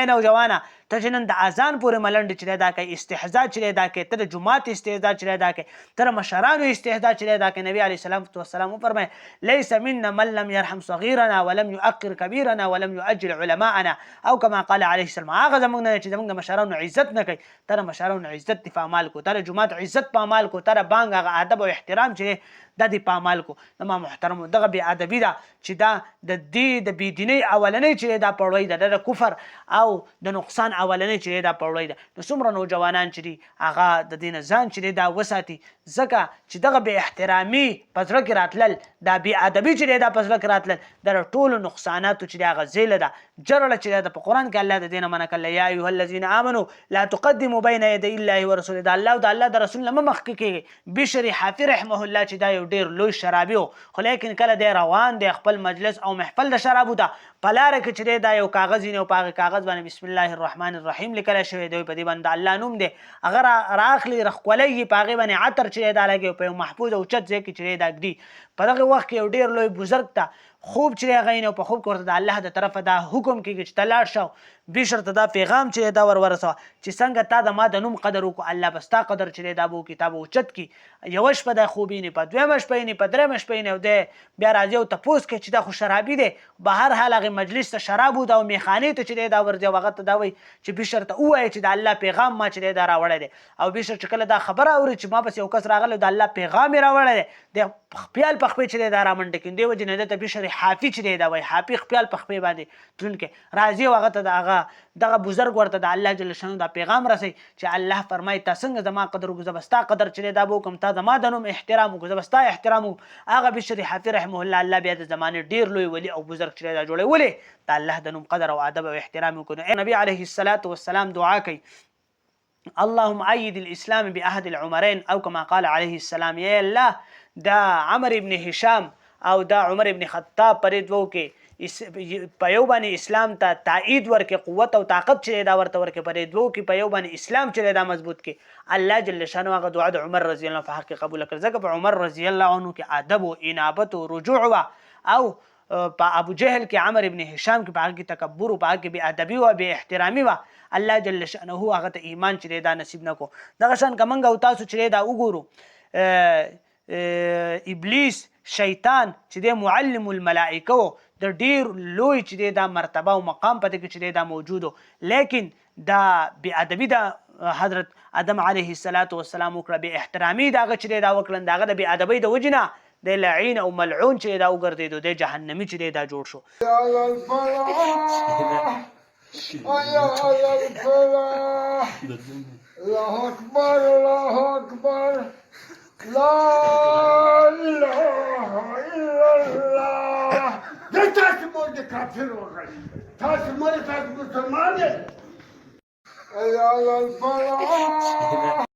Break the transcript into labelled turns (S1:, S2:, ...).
S1: نوجوانه ته چې نن د اذان پورې ملنډې چې دا کوي استهزاء چې دا کوي ته د جومات استهزاء چې دا کوي ته د مشرانو استهزاء چې دا کوي نبی علیه الصلاة والسلام وفرمایي لیس منا من لم يرحم صغیرنا ولم يؤقر کبیرنا ولم يؤجل علماءنا او كما قال عليه السلام هغه زموږ نه چې زموږ د مشرانو عزت نه کوي ته د مشرانو عزت په عمل کو ته د جومات عزت په عمل کو ته د بانګ هغه ادب او احترام چې دا دی په عمل کو نو ما محترم دغه بې ادبي ده چې دا د دې د بېدینۍ اولنۍ چې دا پړوی ده د کفر او د نقصان اولنۍ چې دا پړوی ده نو څومره نوجوانان چې دي هغه د دې نه ځان چې دا وساتي ځکه چې دغه بې احترامي په زړه کې راتلل دا بې ادبي چې دا په زړه کې راتلل د ټولو نقصاناتو چې هغه زیله ده جرړه چې ده په قرآن کې الله د دې نه منع کړلی یا ایها الذین آمنوا لا تقدموا بین یدی الله ورسوله د الله او د الله د رسول نه مه مخکې کېږئ بشر حافظ رحمه الله چې دا یو ډېر لوی شرابي و خو لیکن کله دی روان دی خپل مجلس او محفل د شرابو ته په لاره کې چې دی دا یو کاغذ ویني او په هغه کاغذ باندې بسم الله الرحمن الرحیم لیکلی شوی دی په دې باندې د الله نوم دی هغه راخلي رښکولی یي په هغې باندې عطر چې دی دا لګوي په یو محفوظ او اوچت ځای کې چې دی دا ږدي په دغه وخت کې یو ډېر لوی بزرګ ته خوب چې دی هغه په خوب کې ورته د الله د طرفه دا حکم کېږي چې ته لاړ شه بشر ته دا پیغام چې دا ورسوه چې څنګه تا د ما د نوم قدر وکړو الله به ستا قدر چې دی دا به وکړي تا به اوچت کړي یوه شپه دا خوب ویني په دویمه شپه ویني په درېیمه شپه ویني او دی بیا راځي او تپوس کوي چې دا خو شرابي دی به هر حال هغې مجلس ته شراب وده او میخانې ته چې دی دا ورځي او هغه ته دا وایي چې بشر ته ووایي چې د الله پیغام ما چې دی دا راوړی دی او بشر چې کله دا خبره اوري چې ما پسې یو کس راغلی د الله پیغام یې راوړی دی د خپیال په خپې چې دی دا رامنډه کړي دې وجې نه ده ته بشر حافي چې دی دا وایي حافي خپیال په خپې باندې تلونکی راځي او هغه ته د هغه دغه بزرګ ورته د الله جل شانو دا پیغام رسوي چې الله فرمایي تا څنګه زما قدر وکړو زه به ستا قدر چې دی دا به وکړم تا زما د نوم احترام وکړو زه به ستا احترام وکړم هغه بشر حافي رحمه الله الله بیا د زمانې ډېر لوی ولی او بزرګ چې دی دا جوړوي ولې د الله د نوم قدر او ادب او احترام وکړو نبی علیه الصلاة والسلام دعا کوي اللهم أيد الإسلام بأحد العمرين أو كما قال عليه السلام يا الله دا عمر ابن هشام او دا عمر ابن خطاب پرې دوو کې په یو باندې اسلام ته تایید ورکې قوت او طاقت چې دا ورته ورکې پرې دوو کې په یو باندې اسلام چې دا مضبوط کې الله جل شانه هغه دعا د عمر رضی الله عنه په حق کې قبول کړ ځکه په عمر رضی الله عنه کې ادب او انابت او رجوع او په ابو جهل کې عمر ابن هشام کې په هغه کې تکبر او په هغه کې بې ادبي او بې احترامي وه الله جل شانه هغه ته ایمان چې دا نصیب نه کو دغه شان که موږ او تاسو چې دا وګورو ابلیس شیطان چې دی معلم الملائکه و د ډېر لوی چې دی دا مرتبه او مقام په دې کې چې دی دا موجود و لیکن دا بې ادبي د حضرت آدم علیه الصلاة والسلام وکړه بې احترامي د هغه چې دی دا وکړل د هغه د بې ادبۍ د وجې نه دی لعین او ملعون چې دا وګرځېدو دی جهنمي چې دی دا جوړ شو الله اکبر الله اکبر لا اله الا الله دا تاسو مور د کافر وغړي تاسو مور تاسو مسلمان یې الله اکبر